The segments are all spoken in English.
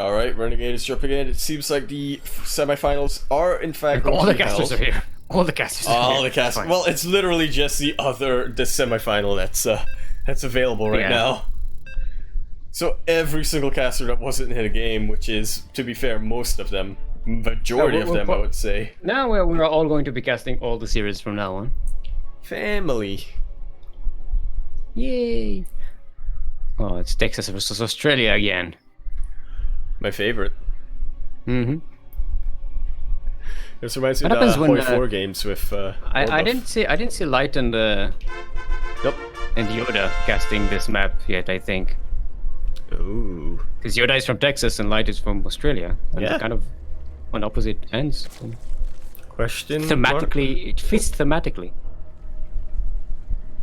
Alright, Renegade is jumping in. It seems like the semifinals are in fact All the being casters held. are here. All the casters are here. All the casters. Well, it's literally just the semifinal that's available right now. So every single caster that wasn't in a game, which is, to be fair, most of them, majority of them, I would say. Now we're all going to be casting all the series from now on. Family. Yay! Oh, it's Texas versus Australia again. My favorite. Mm-hmm. This reminds me What of the happens when, Hoi 4 games with. I didn't see Light and Nope. and Yoda casting this map yet. I think. Ooh. Because Yoda is from Texas and Light is from Australia. And Yeah. they're kind of on opposite ends. Question. Thematically, it fits thematically.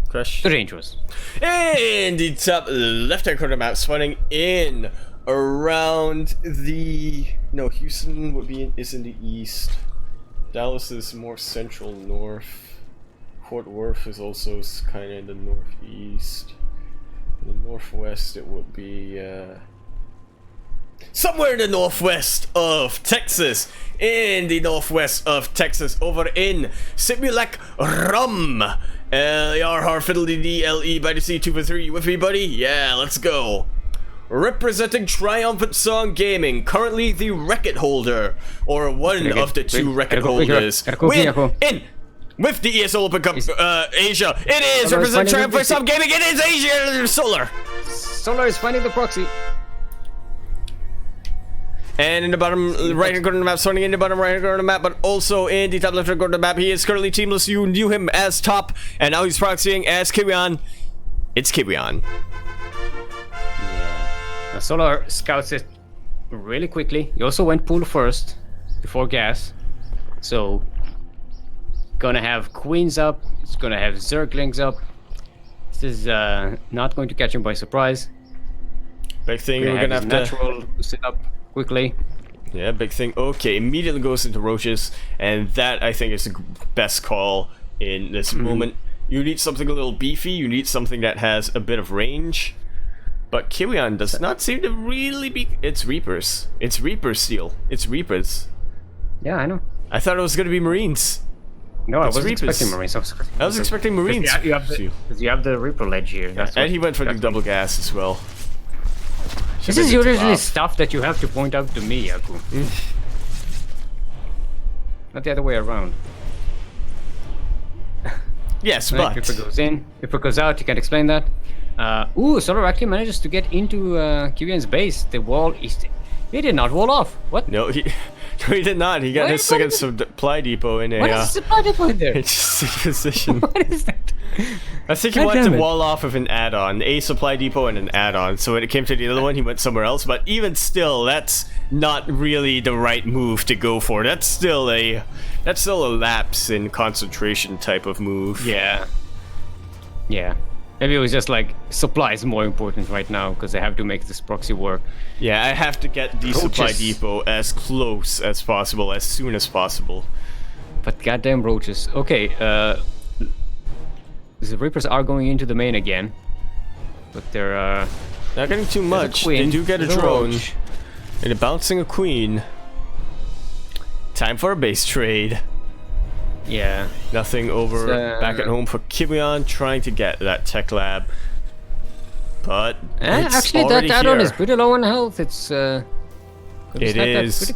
Question. Dangerous. And the top left-hand corner map spawning in around the. No, Houston is in the east. Dallas is more central north. Fort Worth is also kind of in the northeast. In the northwest, it would be somewhere in the northwest of Texas. In the northwest of Texas, over in Simulac Rum. L-E-R-R Fiddle-D-D-L-E by the C2 for 3. You with me, buddy? Yeah, let's go. Representing Triumphant Song Gaming, currently the record holder, or one of the two record holders. Win in with the ESL Open Cup Asia. It is representing Triumphant Song Gaming. It is Asia Solar. Solar is finding the proxy. And in the bottom right-hand corner of the map, starting in the bottom right-hand corner of the map, but also in the top left-hand corner of the map, he is currently teamless. You knew him as top, and now he's proxying as Kiwian. It's Kiwian. Yeah. Solar scouts it really quickly. He also went pool first, before gas. So, gonna have queens up. It's gonna have zerglings up. This is not going to catch him by surprise. Big thing, we're gonna have to natural sit up quickly. Yeah, big thing. Okay, immediately goes into roaches, and that I think is the best call in this moment. You need something a little beefy. You need something that has a bit of range. But Kiwian does not seem to really be. It's Reapers. It's Reapers Steel. It's Reapers. Yeah, I know. I thought it was gonna be Marines. No, I wasn't Reapers. expecting Marines. I was expecting Marines. You have the Reaper ledge here. That's and he went for the double gas as well. This is usually stuff that you have to point out to me, Yaku. Not the other way around. Yes, but If it goes in, if it goes out, you can explain that. Ooh, Solar actually manages to get into Kiwian's base. The wall is... He did not wall off. What? No, he did not. He got his second supply depot in a... What is the supply depot in there? It's just a position. What is that? I think he wanted to wall off with an add-on, a supply depot and an add-on. So when it came to the other one, he went somewhere else. But even still, that's not really the right move to go for. That's still a lapse in concentration type of move. Yeah. Yeah. Maybe it was just like supply is more important right now because they have to make this proxy work. Yeah, I have to get the supply depot as close as possible, as soon as possible. But goddamn roaches. Okay, the Reapers are going into the main again, but they're not getting too much. They do get a drone, and they're bouncing a queen. Time for a base trade. Yeah. Nothing over back at home for Kiwian, trying to get that tech lab. But it's actually, that add-on is pretty low on health. It's it is.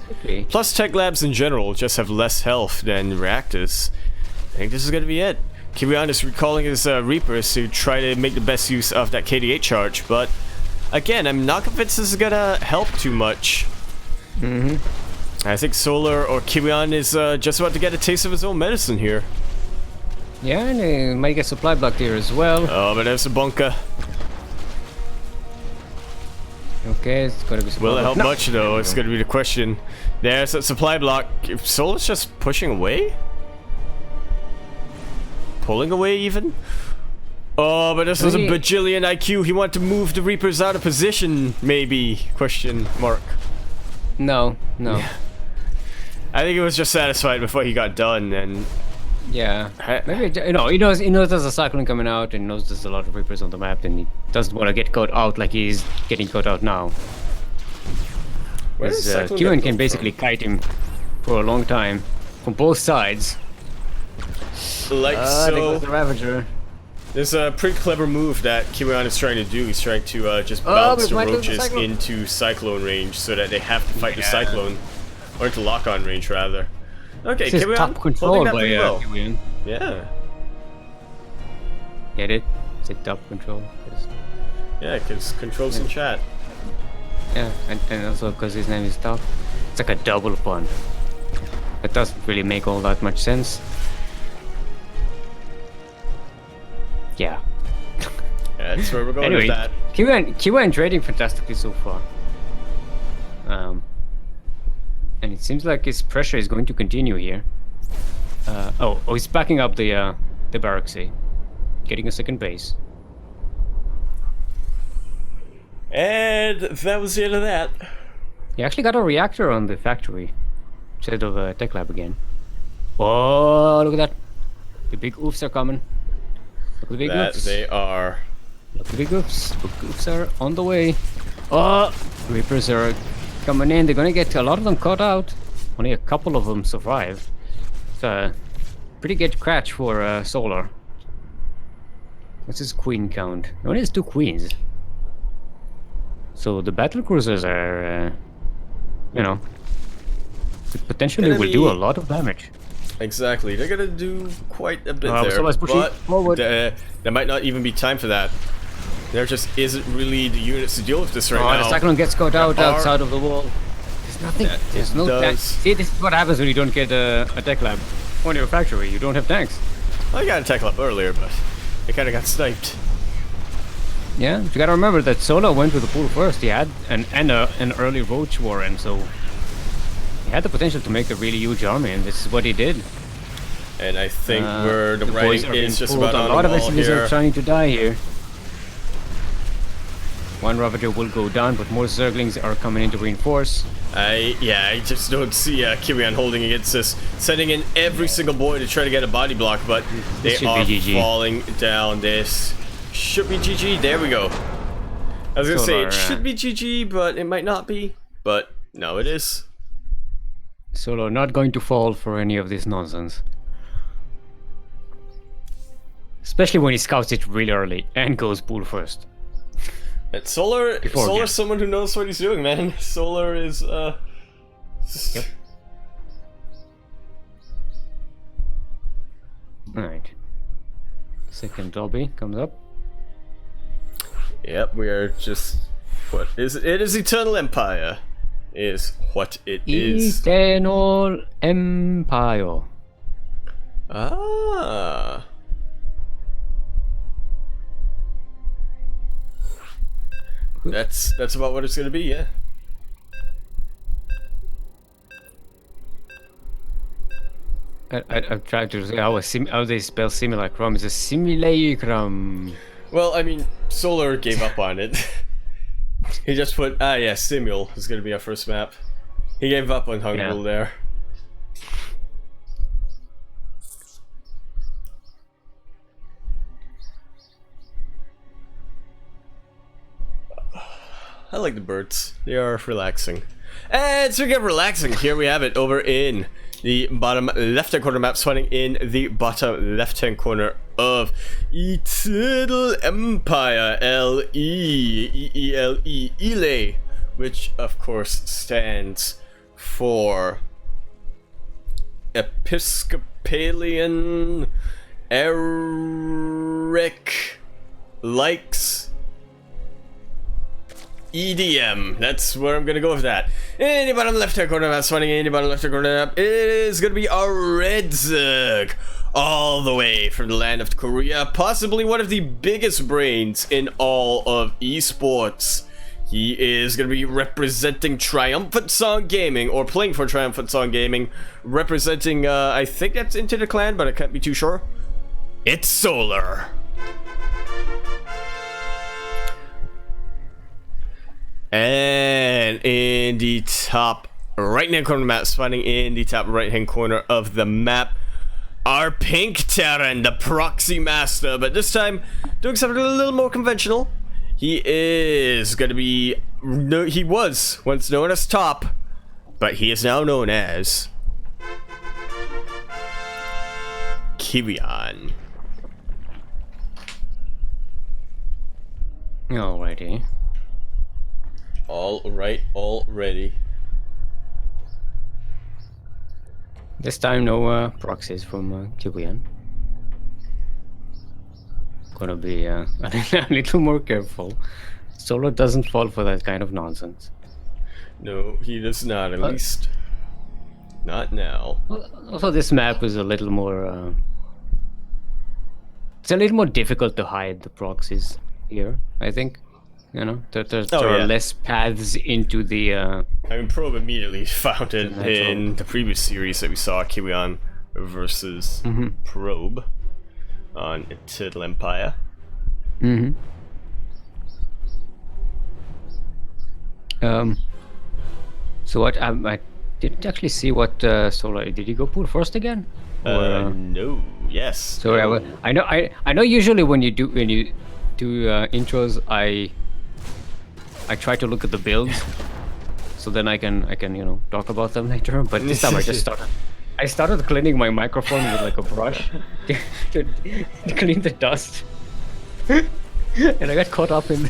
Plus, tech labs in general just have less health than reactors. I think this is going to be it. Kiwian is recalling his Reapers to try to make the best use of that KD8 charge, but again, I'm not convinced this is going to help too much. I think Solar or Kiwian is just about to get a taste of his own medicine here. Yeah, and he might get supply blocked here as well. Oh, but there's a bunker. Okay, it's gonna be. Will it help much though? It's gonna be the question. There's a supply block. If Solar's just pushing away, pulling away even. Oh, but this was a bajillion IQ. He wanted to move the Reapers out of position, maybe? Question mark. No. Yeah. I think he was just satisfied with what he got done, and yeah, maybe he knows there's a cyclone coming out, and knows there's a lot of Reapers on the map, and he doesn't want to get caught out like he's getting caught out now. Where's Cyclone Kiwian gonna can go basically from? kite him for a long time from both sides. Like There goes so. the Ravager. There's a pretty clever move that Kiwian is trying to do. He's trying to just Oh, bounce but the might lose the roaches Cyclone. into Cyclone range so that they have to fight the Yeah. Cyclone. Or into lock-on range, rather. Okay, This is Kiwian, top control holding that by pretty well. Kiwian. Yeah. Get it? Is it top control? Yes. Yeah, because controls in chat. Yeah, and also because his name is Top. It's like a double pun. It doesn't really make all that much sense. Yeah. Yeah, that's where we're going Anyway, with that. Kiwian trading fantastically so far. And it seems like his pressure is going to continue here. He's backing up the barracks, getting a second base. And that was the end of that. He actually got a reactor on the factory instead of a tech lab again. Oh, look at that! The big oofs are coming. Look at the big That oofs. they are. Look at the big oofs. Big oofs are on the way. Oh, Reapers are coming in. They're gonna get a lot of them caught out. Only a couple of them survive. It's a pretty good catch for Solar. What's his queen count? He only has 2 queens. So the battle cruisers are, potentially will do a lot of damage. Exactly, they're gonna do quite a bit so there, let's push it but forward. there might not even be time for that. There just isn't really the units to deal with this right now. The Cyclone gets caught out There are- outside of the wall. There's nothing. Yeah, There's it no does. tanks. See, this is what happens when you don't get a tech lab on your factory. You don't have tanks. I got a tech up earlier, but it kind of got sniped. Yeah, but you gotta remember that Solo went with the pool first. He had an early roach warren, so he had the potential to make a really huge army, and this is what he did. And I think where the boys writing are being is just pulled. about on a lot the of wall SCVs are here. trying to die here. One Ravager will go down, but more Zerglings are coming in to reinforce. I just don't see Kiwian holding against this. Sending in every single boy to try to get a body block, but they should are be GG. falling down. This should be GG. There we go. I was gonna say Solar, it should be GG, but it might not be. But no, it is. Solo not going to fall for any of this nonsense. Especially when he scouts it really early and goes pool first. And Solar's someone who knows what he's doing, man. Solar is Yep. Alright. Second lobby comes up. Yep, we are just what is it? It is Eternal Empire. Is what it is. Eternal Empire. Ah. That's about what it's gonna be, yeah. I've tried to say how they spell simulacrum. It's a simulacrum. Well, I mean, Solar gave up on it. He just put, yeah, Simul is gonna be our first map. He gave up on Hungrul there. I like the birds. They are relaxing. And speaking of relaxing, here we have it over in the bottom left-hand corner map, spawning in the bottom left-hand corner of Eternal Empire, L-E-E-L-E, Ile, which of course stands for Episcopalian Eric Likes EDM. That's where I'm gonna go with that. In the bottom left hand corner map, spawning in the bottom left hand corner map, it is gonna be a red Zerg, all the way from the land of Korea, possibly one of the biggest brains in all of esports. He is gonna be representing Triumphant Song Gaming, or playing for Triumphant Song Gaming, representing, I think that's Into the Clan, but I can't be too sure. It's Solar. And in the top right-hand corner of the map, spawning in the top right-hand corner of the map, our Pink Terran, the Proxy Master, but this time doing something a little more conventional. He is going to be no, he was once known as Top, but he is now known as Kiwian. Alrighty. All right, already. This time no proxies from Kiwian. Gonna be a little more careful. Solo doesn't fall for that kind of nonsense. No, he does not, at least not now. Also, this map is a little more... it's a little more difficult to hide the proxies here, I think. You know, there are less paths into the... I mean, Probe immediately found it in the previous series that we saw, Kiwian versus Probe on Eternal Empire. So what, I didn't actually see what Solar... Did he go pool first again? No, yes. Sorry, no. I know usually when you do intros, I try to look at the builds, so then I can you know talk about them later. But this time I started cleaning my microphone with like a brush to clean the dust, and I got caught up in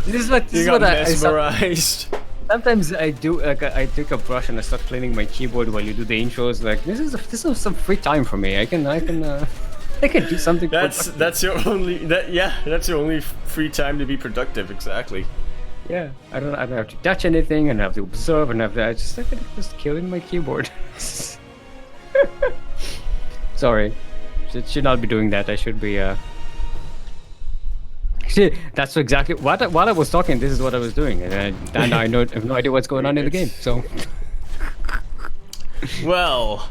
this is what mesmerized. Sometimes I do like I take a brush and I start cleaning my keyboard while you do the intros. Like this is some free time for me. I can do something. That's your only that's your only free time to be productive. Exactly. Yeah, I don't have to touch anything, and I have to observe, and I can just killing my keyboard. Sorry, should not be doing that. I should be. Actually, that's exactly while I was talking. This is what I was doing, and I have no idea what's going on in the game. So. Well.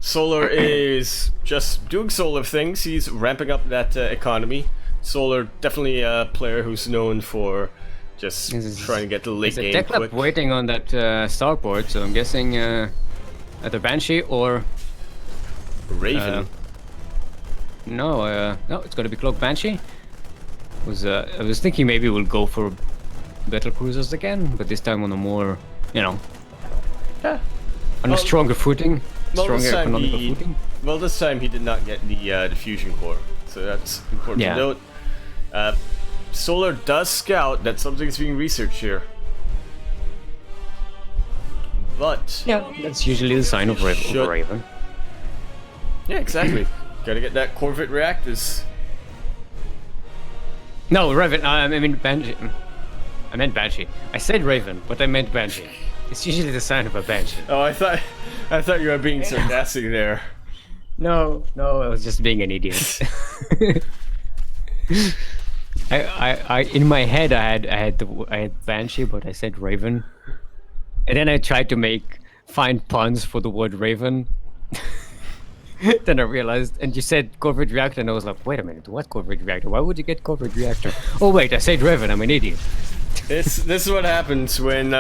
Solar is just doing Solar things. He's ramping up that economy. Solar, definitely a player who's known for just trying to get to the late game quick. quick. Waiting on that starport, so I'm guessing either Banshee or Raven. No, it's gonna be Cloak Banshee. I was thinking maybe we'll go for battle cruisers again, but this time on a more, you know, on a stronger footing. Stronger economical footing. Well, this time he did not get the fusion core, so that's important to note. Solar does scout that something's being researched here, but that's usually the sign of Raven. Yeah, exactly. Gotta get that Corvette reactors. No, Raven. I mean Banshee. I meant Banshee. I said Raven, but I meant Banshee. It's usually the sign of a Banshee. Oh, I thought you were being sarcastic there. No, I was just being an idiot. I in my head I had Banshee, but I said Raven, and then I tried to find puns for the word Raven. Then I realized, and you said Corvette Reactor, and I was like, wait a minute, what Corvette Reactor? Why would you get Corvette Reactor? Oh wait, I said Raven. I'm an idiot. This is what happens when.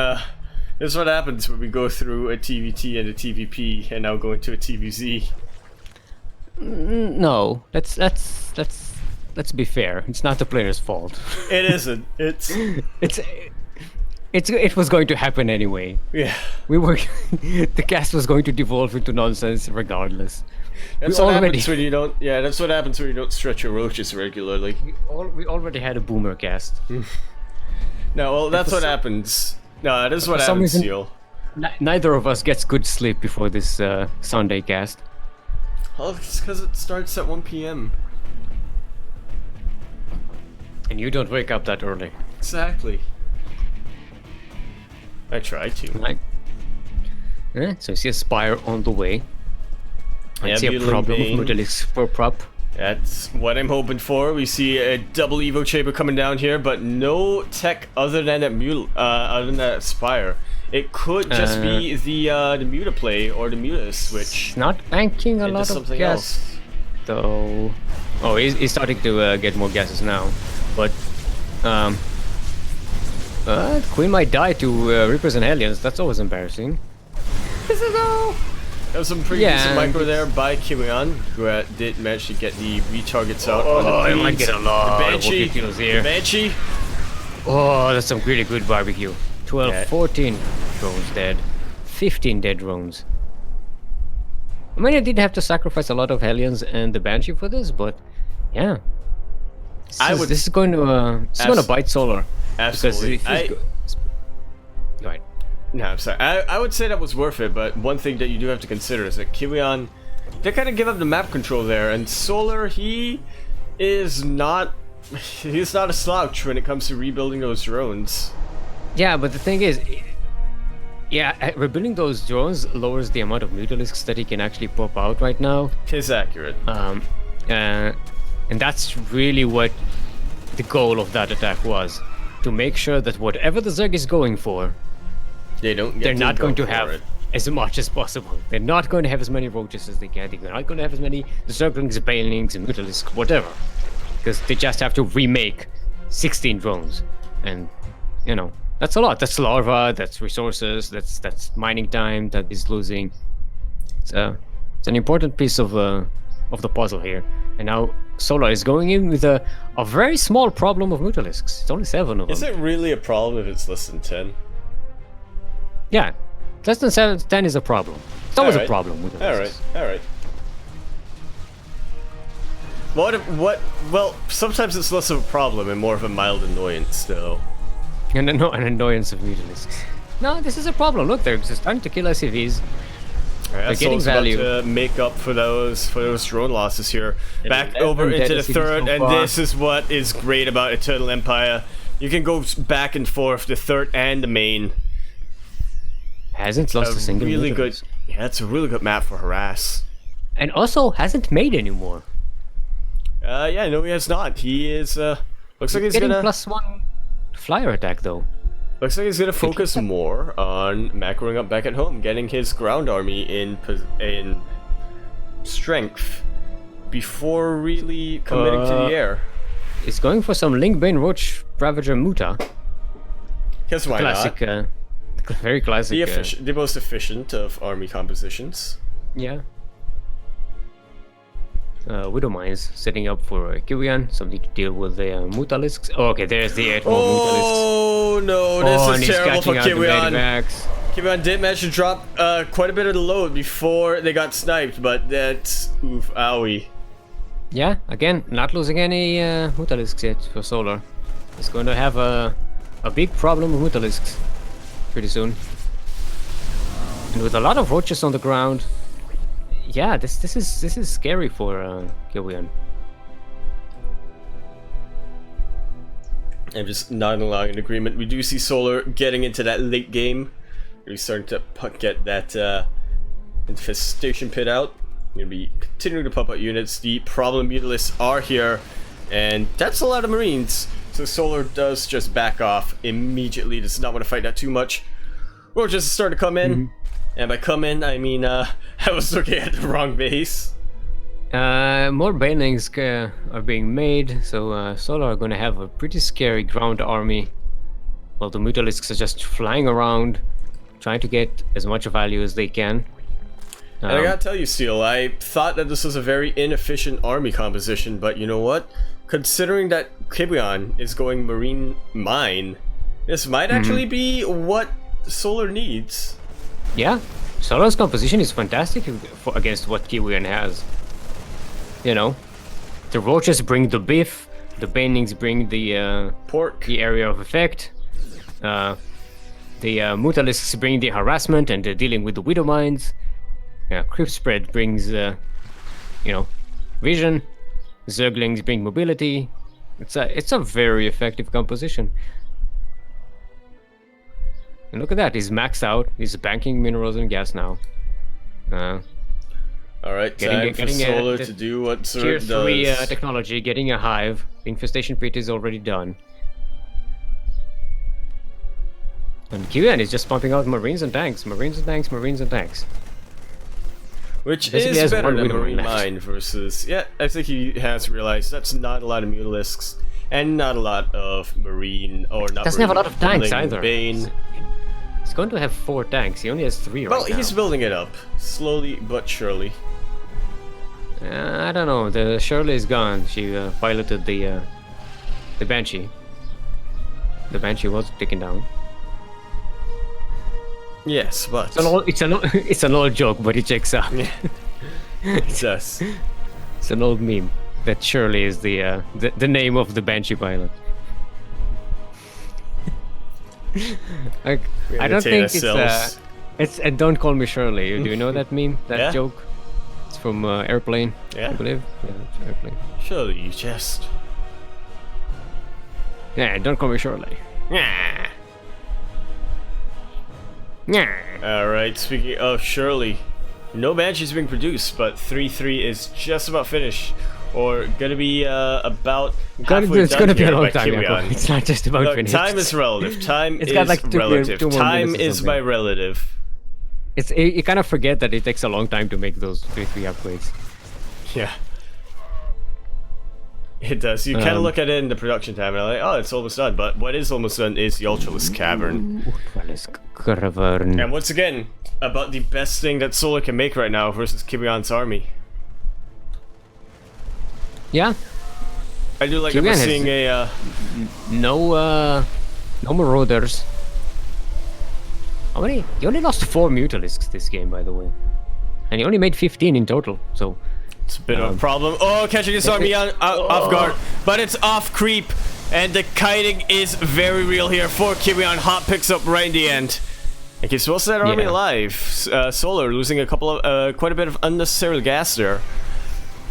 This is what happens when we go through a TVT and a TVP and now go into a TVZ. No, let's be fair. It's not the player's fault. It isn't. It was going to happen anyway. Yeah. The cast was going to devolve into nonsense regardless. That's what happens when you don't. Yeah, that's what happens when you don't stretch your roaches regularly. We already had a boomer cast. No, well, that's what happens. No, this is what happens, Seal. Neither of us gets good sleep before this Sunday cast. Well, it's because it starts at 1 p.m. And you don't wake up that early. Exactly. I try to. Right. Yeah, so I see a Spire on the way. I see a problem with Modellix for prop. That's what I'm hoping for. We see a double Evo chamber coming down here, but no tech other than that Spire. It could just be the Muta play or the Muta switch. Not banking a lot of gas, though. Oh, he's starting to get more gases now, but Queen might die to Reapers and Hellions. That's always embarrassing. That was some pretty decent micro there by Kiwian, who did manage to get the retargets out. Oh, I might get a lot of Banshee. here. The Banshee. Oh, that's some really good barbecue. 12, Yeah. 14 drones dead. 15 dead drones. I mean, I did have to sacrifice a lot of Hellions and the Banshee for this, but yeah. This is going to bite Solar. Absolutely. Because go ahead. No, I'm sorry. I would say that was worth it, but one thing that you do have to consider is that Kiwian, they kind of give up the map control there, and Solar, he's not a slouch when it comes to rebuilding those drones. Yeah, but the thing is, yeah, rebuilding those drones lowers the amount of Mutalisks that he can actually pop out right now. Tis accurate. And that's really what the goal of that attack was. To make sure that whatever the Zerg is going for, they're not going to have as much as possible. They're not going to have as many roaches as they can. They're not going to have as many Zerglings, Banelings, and Mutalisks, whatever. Because they just have to remake 16 drones. And, you know, that's a lot. That's larva, that's resources, that's mining time that is losing. It's an important piece of the puzzle here. And now Solar is going in with a very small problem of Mutalisks. It's only 7 of them. Is it really a problem if it's less than 10? Yeah, less than 10 is a problem. It's always a problem with Mutalisks. Alright. Well, sometimes it's less of a problem and more of a mild annoyance, though. An annoyance of Mutalisks. No, this is a problem. Look, they're just starting to kill SCVs. They're getting value. About to make up for those drone losses here. Back over into the third, so and this is what is great about Eternal Empire. You can go back and forth, the third and the main. Hasn't lost a single really Mutalisk. good. Yeah, it's a really good map for harass. And also hasn't made anymore. Yeah, no, he has not. He is. Looks like he's getting gonna +1 flyer attack though. Looks like he's gonna focus more on macroing up back at home, getting his ground army in strength before really committing to the air. He's going for some Linkbane Roach Ravager Muta. Guess why Classic, not? Very classic. The most efficient of army compositions. Yeah. Widow Mines setting up for Kiwian, something to deal with the Mutalisks. Oh, okay, there's the 8 more Mutalisks. Oh no, this is terrible for Kiwian. Kiwian did manage to drop quite a bit of the load before they got sniped, but that's oof, owie. Yeah, again, not losing any Mutalisks yet for Solar. It's going to have a big problem with Mutalisks pretty soon. And with a lot of roaches on the ground, yeah, this is scary for Kiwian. I'm just not allowing an agreement. We do see Solar getting into that late game. He's starting to get that infestation pit out. We're gonna be continuing to pump out units. The problem Mutalisks are here, and that's a lot of Marines. So Solar does just back off immediately. Does not want to fight that too much. Roaches is starting to come in. And by come in, I mean, I was looking at the wrong base. More Banelings are being made, so Solar are going to have a pretty scary ground army. While the Mutalisks are just flying around, trying to get as much value as they can. And I gotta tell you, Steel, I thought that this was a very inefficient army composition, but you know what? Considering that Kiwian is going Marine Mine, this might actually be what Solar needs. Yeah, Solar's composition is fantastic against what Kiwian has. You know, the roaches bring the beef, the Banelings bring the pork, the area of effect. The Mutalisks bring the harassment and dealing with the Widow Mines. Creep Spread brings, you know, vision. Zerglings bring mobility. It's a very effective composition. And look at that, he's maxed out. He's banking minerals and gas now. Alright, time for Solar to do what Tier 3 technology, getting a hive. The infestation pit is already done. And Kiwian is just pumping out Marines and tanks, Marines and tanks, Marines and tanks. Which is better than Marine Mine versus... Yeah, I think he has realized that's not a lot of Mutalisks. And not a lot of Marine, or not doesn't have a lot of tanks either. Bane. He's going to have 4 tanks, he only has 3 right now. Well, he's building it up, slowly but surely. I don't know, the Shirley is gone. She piloted the Banshee. The Banshee was taken down. Yes, but It's an old joke, but it checks out. yeah, it does. It's an old meme. That surely is the name of the Banshee pilot. I don't think it's Don't Call Me Shirley. Do you know that meme? That Yeah. joke? It's from Airplane, Yeah. I believe. Yeah, it's Airplane. Surely you just. Yeah, Don't Call Me Shirley. Yeah. Yeah. Alright, speaking of Shirley, no Banshee's being produced, but 3-3 is just about finished. Or gonna be about halfway It's done gonna be a here long by time. Kiwian. Yeah, it's not just about Look, finished. time is relative. Time It's is got like relative. two more Time minutes or is something. my relative. You kind of forget that it takes a long time to make those 3 upgrades. Yeah. It does. You kind of look at it in the production time and like, oh, it's almost done. But what is almost done is the Ultralisk Cavern. And once again, about the best thing that Solar can make right now versus Kiwian's army. Yeah, I do like that we're Kiwian has- seeing a... no Marauders. How many? He only lost 4 Mutalisks this game, by the way. And he only made 15 in total, so... It's a bit of a problem. Oh, catching his army off guard. But it's off creep. And the kiting is very real here for Kiwian. Hot picks up right in the end. And keeps most of that army Yeah. alive. Solar losing a couple of... quite a bit of unnecessary gas there.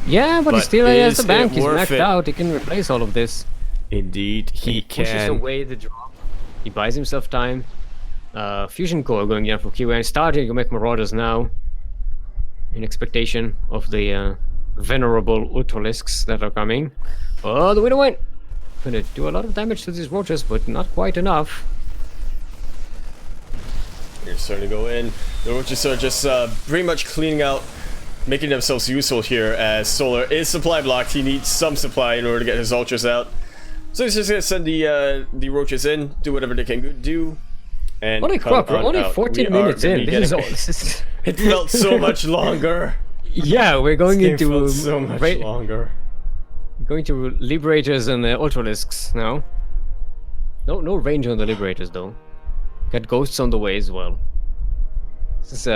Yeah, but he But still has is the bank. it He's worth maxed it? out. He can replace all of this. Indeed, he Pushes can. away the drop. He buys himself time. Fusion core going down for Kiwian. Starting to make Marauders now. In expectation of the venerable Ultralisks that are coming. Oh, the winner went! Gonna do a lot of damage to these Roaches, but not quite enough. They're starting to go in. The roaches are just pretty much cleaning out, making themselves useful here as Solar is supply blocked. He needs some supply in order to get his ultras out. So he's just gonna send the roaches in, do whatever they can do, and Holy come crap, we're on only out. 14 We are minutes gonna in. be This is all. getting- This is... It felt so much longer. Yeah, we're going It into felt so much longer. going to Liberators and Ultralisks now. No range on the Liberators though. Got Ghosts on the way as well. This is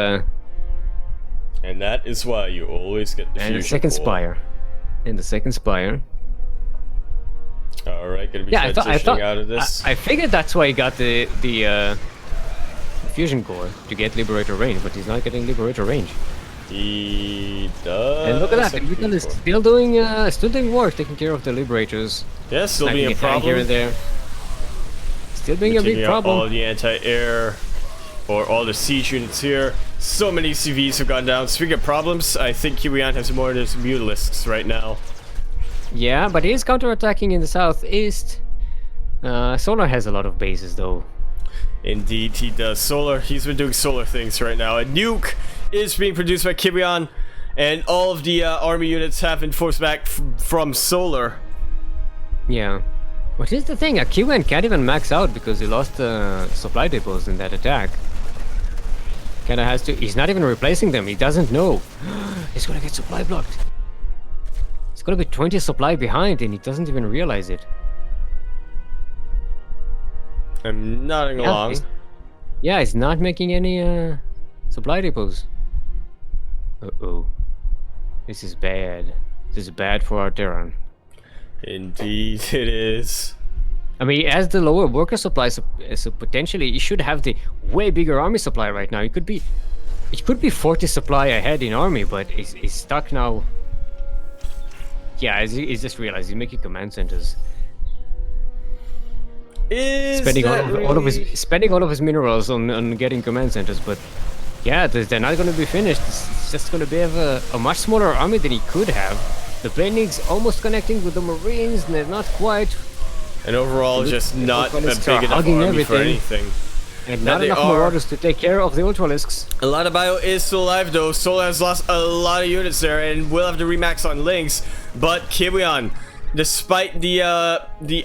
And that is why you always get the and the fusion second core. Spire. And the second Spire. All right, gonna be Yeah, transitioning out of this. I figured that's why he got the fusion core to get Liberator range, but he's not getting Liberator range. He does. And look at that, have the fusion is core. still doing work, taking care of the Liberators. Yeah, still Sniping being a a tank here problem. and there. Still being a big Taking out all problem. the anti-air or all the siege units here. So many CVs have gone down. Speaking of problems, I think Kiwian has more of his Mutalisks right now. Yeah, but he is counterattacking in the southeast. Solar has a lot of bases though. Indeed, he does. Solar, he's been doing solar things right now. A nuke is being produced by Kiwian, and all of the army units have been forced back from Solar. Yeah. But here's the thing, Kiwian can't even max out because he lost supply depots in that attack. Kinda has to... He's not even replacing them, he doesn't know. He's gonna get supply blocked. He's gonna be 20 supply behind and he doesn't even realize it. I'm nodding along. He's not making any supply depots. Uh-oh. This is bad. This is bad for our Terran. Indeed, it is. I mean, as the lower worker supply, so potentially he should have the way bigger army supply right now. It could be 40 supply ahead in army, but he's stuck now. Yeah, he's just realized he's making command centers, spending all of his minerals on getting command centers. But yeah, they're not going to be finished. It's just going to be a much smaller army than he could have. The Planings almost connecting with the Marines, and they're not quite. And overall, just not a big enough hugging army for everything. anything. And Now not they enough are- Marauders to take care of the Ultralisks. A lot of bio is still alive though. Solar has lost a lot of units there and will have to remax on Lynx. But Kiwian, despite the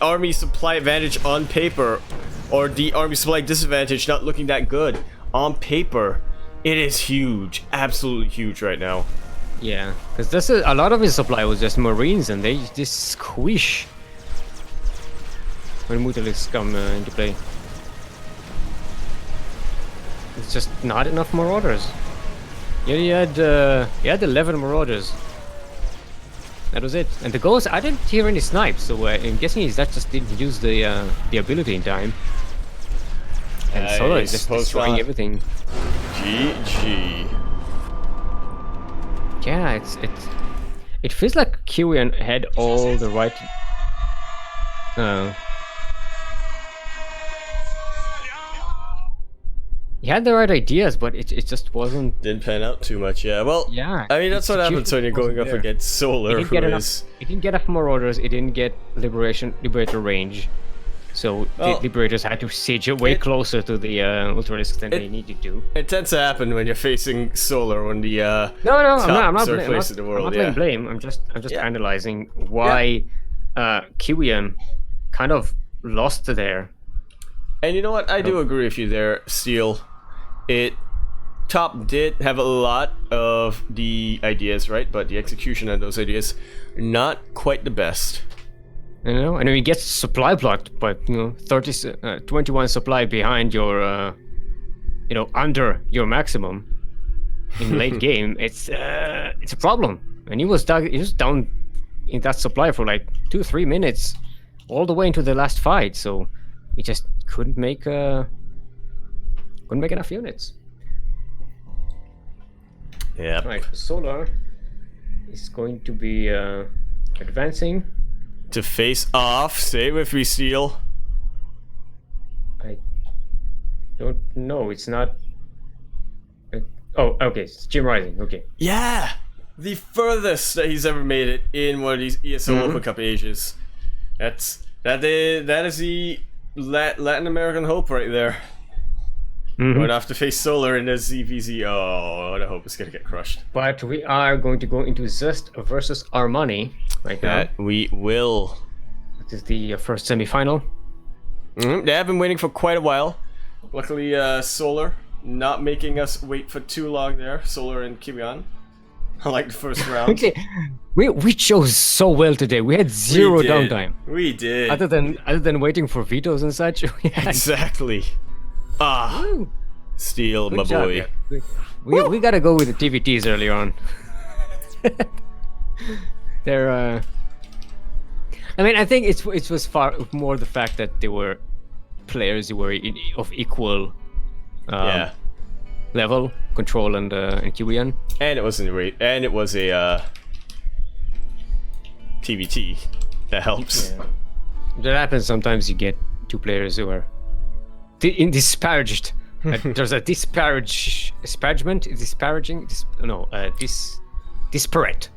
army supply advantage on paper, or the army supply disadvantage not looking that good on paper, it is huge, absolutely huge right now. Yeah, because a lot of his supply was just Marines, and they just squish. when Mutalisks come into play. It's just not enough Marauders. Yeah, he had 11 Marauders. That was it. And the ghost, I didn't hear any snipes, so I'm guessing he's that just didn't use the ability in time. And Solar is just destroying everything. GG. Yeah, it feels like Kiwian had all the right. He had the right ideas, but it just wasn't. Didn't pan out too much, yeah. Well, yeah. I mean, that's what happens when you're going up against Solar, It didn't get enough Marauders. It didn't get Liberator range. So the Liberators had to siege way closer to the Ultralisks than they needed to. It tends to happen when you're facing Solar on the No, I'm not blaming blame. I'm just analyzing why Kiwian kind of lost there. And you know what? I do agree with you there, Steel. Top did have a lot of the ideas, right? But the execution of those ideas, not quite the best. You know, and when you get supply blocked, but 21 supply behind your, under your maximum in late game, it's a problem. And he was down in that supply for like 2-3 minutes, all the way into the last fight. So he just couldn't make enough units. Yeah. Right, Solar is going to be advancing. To face off, say with me, Steel. I don't know. It's not. Oh, okay. It's Jim Rising. Okay. Yeah, the furthest that he's ever made it in one of these ESL Open Cup Asias. That is the Latin American hope right there. Going off to face Solar in the ZvT. Oh, I hope it's gonna get crushed. But we are going to go into Zest versus Armani right now. We will. This is the first semi-final. They have been waiting for quite a while. Luckily, Solar not making us wait for too long there. Solar and Kiwian. I like the first round. Okay, we chose so well today. We had zero downtime. We did. Other than waiting for vetoes and such. Exactly. Steel, my job, boy. Yeah. We gotta go with the TVTs earlier on. They're. I mean, I think it was far more the fact that they were players who were of equal level, Control and Kiwian. And it was a TVT. That helps. Yeah. That happens sometimes. You get two players who are disparaged. There's a disparagement, disparate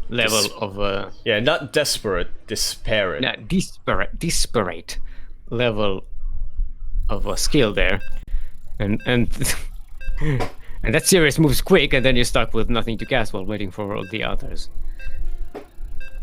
level of yeah, not desperate, disparate. Yeah, disparate level of skill there, and and that series moves quick, and then you're stuck with nothing to cast while waiting for all the others.